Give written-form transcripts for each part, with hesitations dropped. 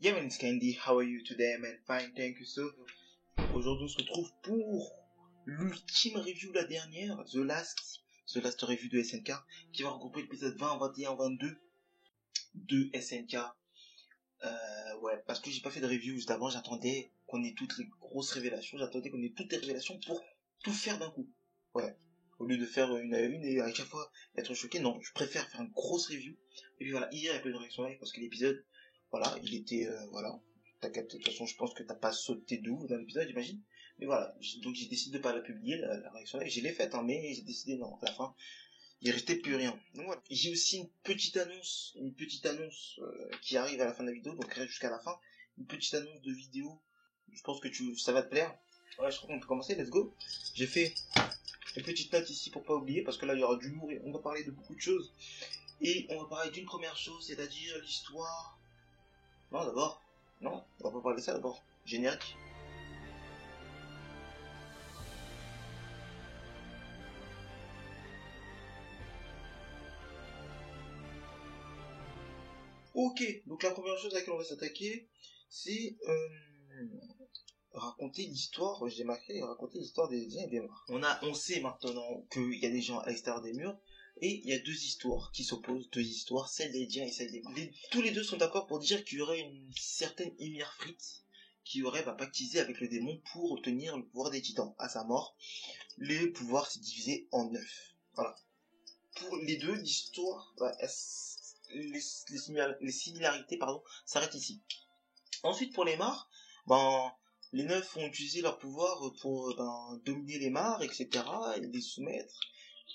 Yeah man, it's Candy, how are you today man? Fine, thank you so. Aujourd'hui on se retrouve pour l'ultime review, la dernière, The Last Review de SNK, qui va regrouper l'épisode 20, 21, 22 de SNK. Ouais, parce que j'ai pas fait de review juste avant, j'attendais qu'on ait toutes les grosses révélations, j'attendais qu'on ait toutes les révélations pour tout faire d'un coup. Ouais. Au lieu de faire une à une et à chaque fois être choqué, non, je préfère faire une grosse review. Et puis voilà, hier il y a pas eu de réaction live parce que l'épisode, voilà, il était, voilà. T'as capté, de toute façon, je pense que t'as pas sauté de ouf dans l'épisode, j'imagine. Mais voilà, donc j'ai décidé de pas la publier, la réaction live. Je l'ai faite, hein, mais j'ai décidé, non, à la fin, il restait plus rien. Donc voilà. J'ai aussi une petite annonce qui arrive à la fin de la vidéo, donc reste jusqu'à la fin. Une petite annonce de vidéo. Je pense que ça va te plaire. Ouais, je crois qu'on peut commencer, let's go. J'ai fait une petite note ici pour pas oublier, parce que là il y aura du lourd et on va parler de beaucoup de choses. Et on va parler d'une première chose, c'est-à-dire l'histoire. Non, d'abord. Non, on va pas parler de ça d'abord. Générique. Ok, donc la première chose à laquelle on va s'attaquer, c'est raconter l'histoire, j'ai marqué, raconter l'histoire des liens et des morts. On sait maintenant qu'il y a des gens à l'extérieur des murs, et il y a deux histoires qui s'opposent, deux histoires, celle des liens et celle des morts. Tous les deux sont d'accord pour dire qu'il y aurait une certaine Ymir Fritz qui aurait pactisé avec le démon pour obtenir le pouvoir des titans. À sa mort, le pouvoir s'est divisé en 9. Voilà. Pour les deux, l'histoire, les similarités, s'arrêtent ici. Ensuite, pour les mares, les 9 ont utilisé leur pouvoir pour dominer les mares, etc., et les soumettre,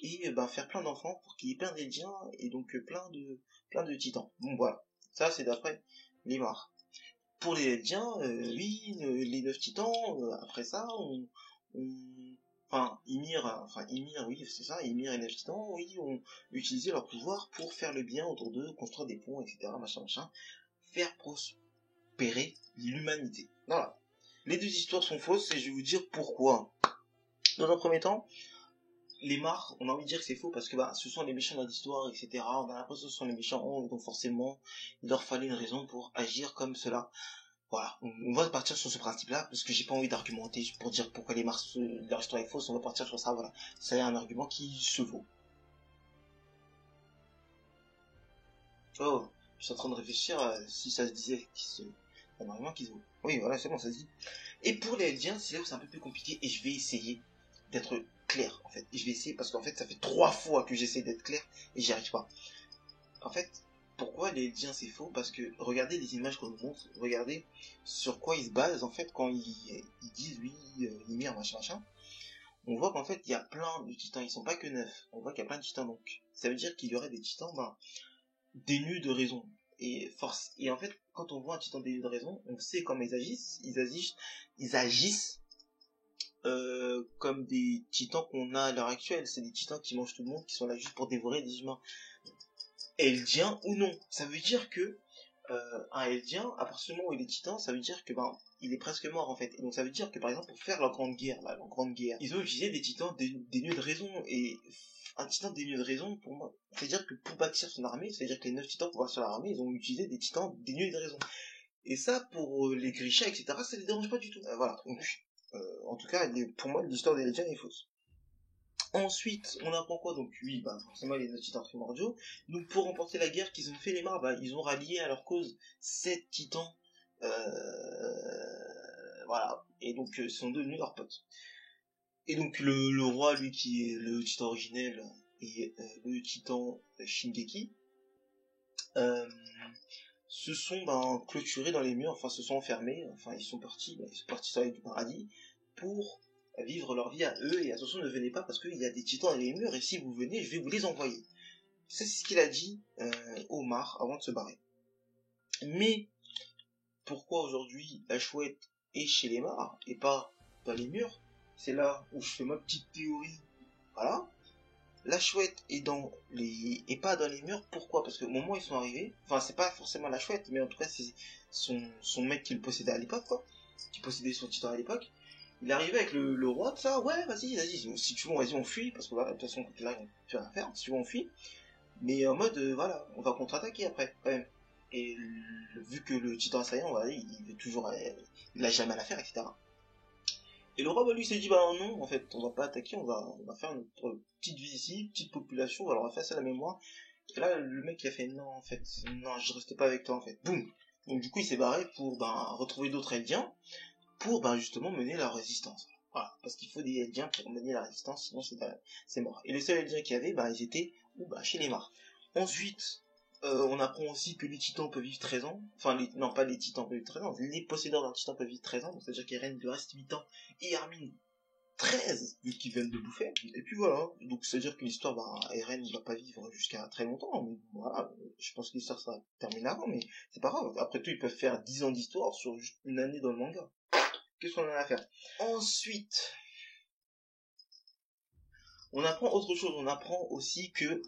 et faire plein d'enfants pour qu'il y ait plein d'Eldiens, et donc plein de titans. Bon, voilà. Ça, c'est d'après les mares. Pour les Eldiens, oui, les 9 titans, après ça, Ymir, oui, c'est ça, Ymir et les 9 titans, oui, ont utilisé leur pouvoir pour faire le bien autour d'eux, construire des ponts, etc., machin, faire prospérer l'humanité. Voilà. Les deux histoires sont fausses et je vais vous dire pourquoi. Dans un premier temps, les mares, on a envie de dire que c'est faux parce que ce sont les méchants dans l'histoire, etc. On a l'impression que ce sont les méchants, donc forcément, il leur fallait une raison pour agir comme cela. Voilà, on va partir sur ce principe-là parce que j'ai pas envie d'argumenter pour dire pourquoi leur histoire est fausse. On va partir sur ça, voilà. C'est un argument qui se vaut. Oh, je suis en train de réfléchir à si ça se disait un argument qui se vaut. Oui, voilà, c'est bon, ça se dit. Et pour les Eldiens, c'est là où c'est un peu plus compliqué et je vais essayer d'être clair, en fait. Et je vais essayer parce qu'en fait, ça fait 3 fois que j'essaie d'être clair et j'y arrive pas. En fait, pourquoi les Eldiens c'est faux? Parce que regardez les images qu'on nous montre, regardez sur quoi ils se basent en fait quand ils disent oui, Ymir, machin. On voit qu'en fait il y a plein de titans, ils sont pas que 9. On voit qu'il y a plein de titans donc. Ça veut dire qu'il y aurait des titans dénus de raison. Et en fait, quand on voit un titan dénu de raison, on sait comment ils agissent. Ils agissent comme des titans qu'on a à l'heure actuelle. C'est des titans qui mangent tout le monde, qui sont là juste pour dévorer des humains. Eldien ou non. Ça veut dire que un Eldien, à partir du moment où il est titan, ça veut dire que il est presque mort en fait. Et donc ça veut dire que par exemple pour faire la grande guerre, ils ont utilisé des titans dénués de raison. Et un titan dénué de raison, pour moi, c'est-à-dire que pour bâtir son armée, c'est-à-dire que les 9 titans pour bâtir leur armée, ils ont utilisé des titans dénués de raison. Et ça, pour les Grisha, etc., ça les dérange pas du tout. Voilà. Donc, en tout cas, pour moi, l'histoire des Eldiens est fausse. Ensuite, on apprend quoi? Donc oui, forcément les 9 titans primordiaux. Donc pour remporter la guerre qu'ils ont fait les mares, ils ont rallié à leur cause 7 titans. Voilà. Et donc ils sont devenus leurs potes. Et donc le roi, lui qui est le titan originel, et le titan Shingeki, se sont clôturés dans les murs, enfin se sont enfermés, enfin ils sont partis sur la du paradis pour vivre leur vie à eux, et attention ne venez pas parce qu'il y a des titans dans les murs et si vous venez je vais vous les envoyer. C'est ce qu'il a dit Omar avant de se barrer. Mais pourquoi aujourd'hui la chouette est chez les mares et pas dans les murs? C'est là où je fais ma petite théorie. Voilà. La chouette est pas dans les murs. Pourquoi? Parce que au moment où ils sont arrivés, enfin c'est pas forcément la chouette, mais en tout cas c'est son mec qui le possédait à l'époque, quoi, qui possédait son titan à l'époque. Il est arrivé avec le roi, de ça, ouais, vas-y, si tu veux, vas-y, on fuit, parce que voilà, de toute façon, là, on peut rien faire, si tu veux, on fuit. Mais en mode, voilà, on va contre-attaquer après, quand même. et vu que le titan assaillant, voilà, il veut toujours, il a jamais à la faire, etc. Et le roi, bah, lui, s'est dit, bah non, en fait, on va pas attaquer, on va faire notre petite vie ici, petite population, on va leur faire ça à la mémoire. Et là, le mec, il a fait, non, en fait, non, je reste pas avec toi, en fait. Boum. Donc, du coup, il s'est barré pour, retrouver d'autres Eldiens, pour, justement, mener la résistance. Voilà. Parce qu'il faut des Eldiens pour mener la résistance, sinon c'est mort. Et les seuls Eldiens qu'il y avait, ils étaient, chez les Mars. Ensuite, on apprend aussi que les titans peuvent vivre 13 ans. Enfin, non, pas les titans peuvent vivre 13 ans. Les possédeurs d'un titan peuvent vivre 13 ans. Donc, c'est-à-dire qu'Eren lui reste 8 ans. Et Armin, 13, vu qu'ils viennent de bouffer. Et puis voilà. Donc, c'est-à-dire que l'histoire, Eren ne va pas vivre jusqu'à très longtemps. Mais voilà. Je pense que l'histoire sera terminée avant. Mais c'est pas grave. Après tout, ils peuvent faire 10 ans d'histoire sur juste une année dans le manga. Qu'est-ce qu'on en a à faire? Ensuite, on apprend autre chose. On apprend aussi que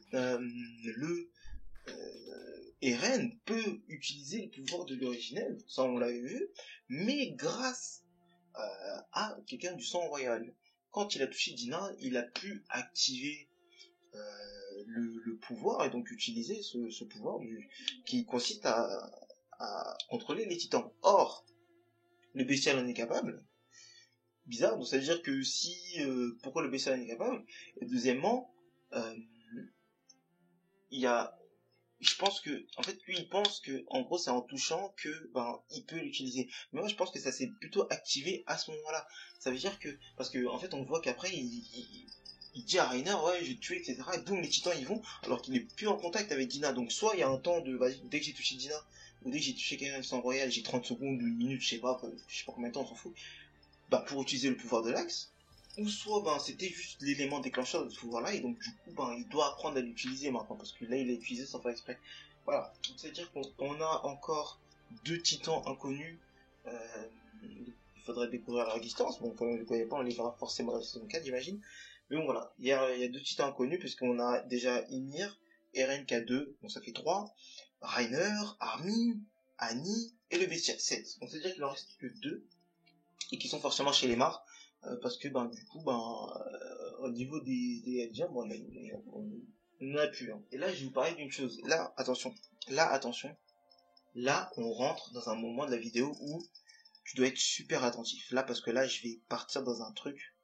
Eren peut utiliser le pouvoir de l'originel, ça on l'avait vu, mais grâce à quelqu'un du sang royal. Quand il a touché Dina, il a pu activer le pouvoir et donc utiliser ce pouvoir qui consiste à contrôler les titans. Or, le bestial en est capable. Bizarre, donc ça veut dire que pourquoi le bestial en est capable? Et deuxièmement, il y a je pense que, en fait, lui, il pense que, en gros, c'est en touchant que, il peut l'utiliser. Mais moi, je pense que ça s'est plutôt activé à ce moment-là. Ça veut dire que, parce que, en fait, on voit qu'après, il dit à Reiner, ouais, je vais te tuer, etc. Et boum, les titans, ils vont, alors qu'il est plus en contact avec Dina. Donc, soit il y a un temps de, vas-y, dès que j'ai touché Dina, ou dès que j'ai touché quelqu'un de sang royal, j'ai 30 secondes ou une minute, je sais pas combien de temps, on s'en fout, pour utiliser le pouvoir de l'axe. Ou soit c'était juste l'élément déclencheur de ce pouvoir-là, et donc du coup il doit apprendre à l'utiliser maintenant, parce que là il l'a utilisé sans faire exprès. Voilà, c'est-à-dire qu'on a encore 2 titans inconnus, il faudrait découvrir leur existence, bon comme on ne les connaît pas, on les verra forcément dans la saison 4 j'imagine, mais bon voilà, il y a 2 titans inconnus, puisqu'on a déjà Ymir, Eren K2, donc ça fait 3, Reiner, Armin, Annie, et le bestiaire 7, donc c'est-à-dire qu'il en reste que 2, et qui sont forcément chez les Mars, parce que du coup au niveau des Eldiens, on n'en a plus. Hein. Et là je vais vous parler d'une chose. Là attention, là on rentre dans un moment de la vidéo où tu dois être super attentif. Là parce que là je vais partir dans un truc,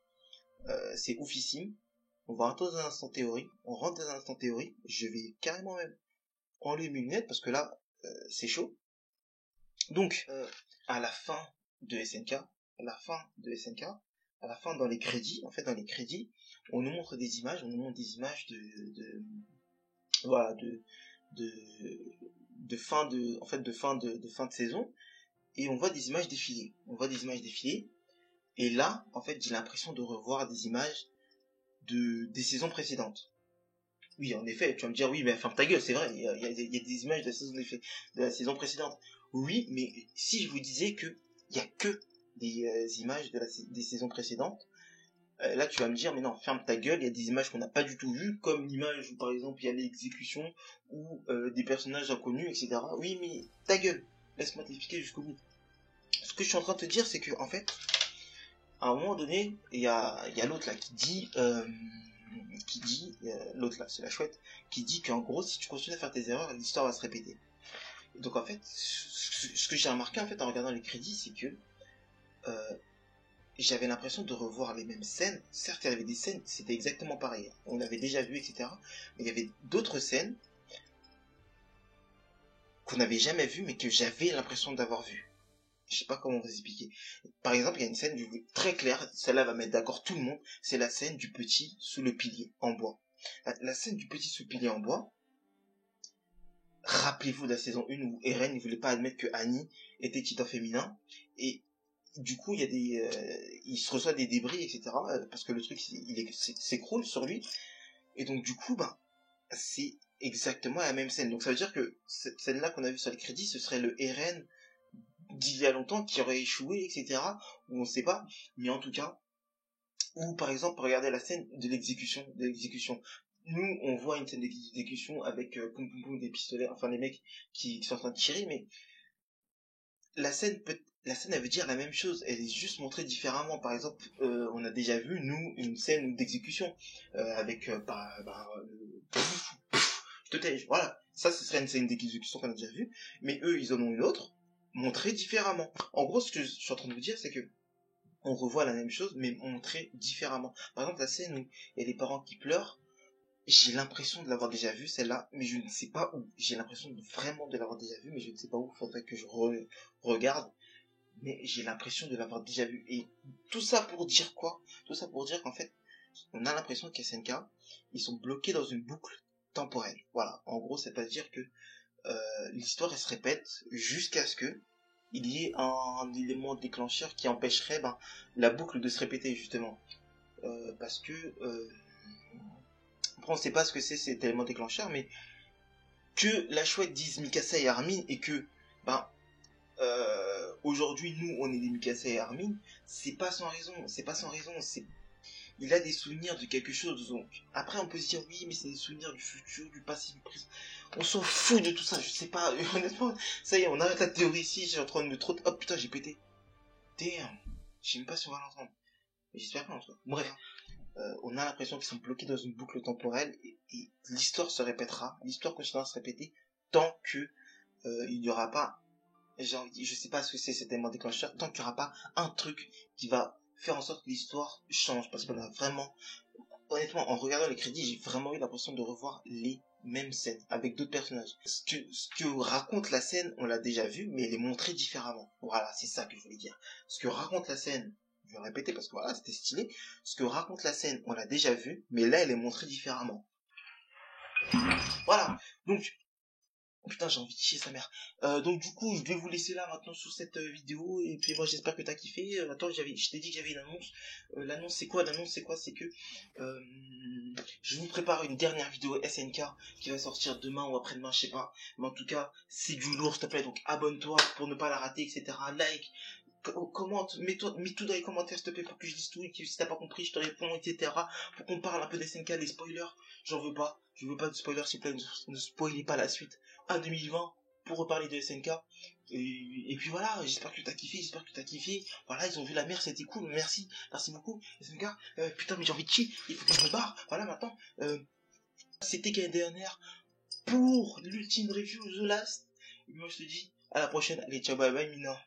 c'est oufissime. On va rentrer dans un instant théorie. On rentre dans un instant théorie. Je vais carrément même enlever mes lunettes parce que là c'est chaud. Donc à la fin de SNK, à la fin dans les crédits, on nous montre des images, de fin de saison, et on voit des images défiler. Et là, en fait, j'ai l'impression de revoir des images des saisons précédentes. Oui, en effet, tu vas me dire, oui, mais ferme ta gueule, c'est vrai, il y a des images de la saison précédente. Oui, mais si je vous disais que il y a que des images des saisons précédentes, là tu vas me dire, mais non, ferme ta gueule, il y a des images qu'on n'a pas du tout vues, comme l'image où par exemple il y a l'exécution, ou des personnages inconnus, etc. Oui, mais ta gueule, laisse-moi t'expliquer jusqu'au bout. Ce que je suis en train de te dire, c'est que, en fait, à un moment donné, il y a l'autre là qui dit, l'autre là, c'est la chouette, qui dit qu'en gros, si tu continues à faire tes erreurs, l'histoire va se répéter. Donc en fait, ce que j'ai remarqué en fait en regardant les crédits, c'est que j'avais l'impression de revoir les mêmes scènes. Certes, il y avait des scènes, c'était exactement pareil. On l'avait déjà vu, etc. Mais il y avait d'autres scènes qu'on n'avait jamais vues, mais que j'avais l'impression d'avoir vues. Je sais pas comment vous expliquer. Par exemple, il y a une scène très claire, celle-là va mettre d'accord tout le monde, c'est la scène du petit sous le pilier en bois. La scène du petit sous le pilier en bois, rappelez-vous de la saison 1 où Eren ne voulait pas admettre que Annie était titan féminin, et du coup il se reçoit des débris, etc. Parce que le truc s'écroule sur lui, et donc du coup c'est exactement la même scène. Donc ça veut dire que cette scène-là qu'on a vue sur les crédits, ce serait le Eren d'il y a longtemps qui aurait échoué, etc. Ou on sait pas, mais en tout cas, ou par exemple regardez la scène de l'exécution. Nous on voit une scène d'exécution avec poum poum poum des pistolets, enfin les mecs qui sont en train de tirer, mais la scène elle veut dire la même chose, elle est juste montrée différemment. Par exemple, on a déjà vu nous une scène d'exécution avec je te tège, voilà. Ça, ce serait une scène d'exécution qu'on a déjà vue, mais eux, ils en ont une autre, montrée différemment. En gros, ce que je suis en train de vous dire, c'est que on revoit la même chose, mais montrée différemment. Par exemple, la scène où il y a des parents qui pleurent, j'ai l'impression de l'avoir déjà vue, celle-là, mais je ne sais pas où. J'ai l'impression vraiment de l'avoir déjà vue, mais je ne sais pas où. Faudrait que je regarde. Mais j'ai l'impression de l'avoir déjà vue. Et tout ça pour dire quoi? Tout ça pour dire qu'en fait, on a l'impression qu'SNK, ils sont bloqués dans une boucle temporelle. Voilà. En gros, c'est-à-dire que l'histoire, elle se répète jusqu'à ce que il y ait un élément déclencheur qui empêcherait la boucle de se répéter, justement. Parce que... après, on sait pas ce que c'est cet élément déclencheur, mais que la chouette dise Mikasa et Armin, et que aujourd'hui, nous, on est des Mikasa et Armin, c'est pas sans raison, il a des souvenirs de quelque chose, donc après on peut se dire oui, mais c'est des souvenirs du futur, du passé, du présent. On s'en fout de tout ça, je sais pas, honnêtement, ça y est, on arrête la théorie ici, j'ai en train de me trop... Oh putain, j'ai pété. Damn, je sais même pas si on va l'entendre. Mais j'espère pas en tout cas. Bref, on a l'impression qu'ils sont bloqués dans une boucle temporelle, et l'histoire se répétera, l'histoire continuera à se répéter, tant que il n'y aura pas, je sais pas ce que c'est cet élément déclencheur, tant qu'il n'y aura pas un truc qui va faire en sorte que l'histoire change, parce qu'on a vraiment, honnêtement, en regardant les crédits, j'ai vraiment eu l'impression de revoir les mêmes scènes avec d'autres personnages. Ce que raconte la scène, on l'a déjà vu, mais elle est montrée différemment. Voilà, c'est ça que je voulais dire. Ce que raconte la scène, je vais répéter parce que voilà, c'était stylé. Ce que raconte la scène, on l'a déjà vu, mais là, elle est montrée différemment. Voilà. Donc, oh putain, j'ai envie de chier sa mère. Donc du coup, je vais vous laisser là maintenant sur cette vidéo. Et puis moi, j'espère que t'as kiffé. Attends, je t'ai dit que j'avais une annonce. L'annonce, c'est quoi? C'est que je vous prépare une dernière vidéo SNK qui va sortir demain ou après-demain, je sais pas. Mais en tout cas, c'est du lourd, s'il te plaît. Donc abonne-toi pour ne pas la rater, etc. Like, commente, mets tout dans les commentaires, s'il te plaît, pour que je dise tout. Et que si t'as pas compris, je te réponds, etc. Pour qu'on parle un peu d'SNK, les spoilers. J'en veux pas. Je veux pas de spoilers, s'il te plaît. Ne spoilez pas la suite. 2020 pour reparler de SNK, et puis voilà, j'espère que t'as kiffé, voilà, ils ont vu la mer, c'était cool, merci beaucoup SNK. Putain, mais j'ai envie de chier, il faut que je me barre, voilà. Maintenant, c'était KDNR pour l'ultime review The Last, et moi je te dis à la prochaine, allez, ciao, bye bye Mina.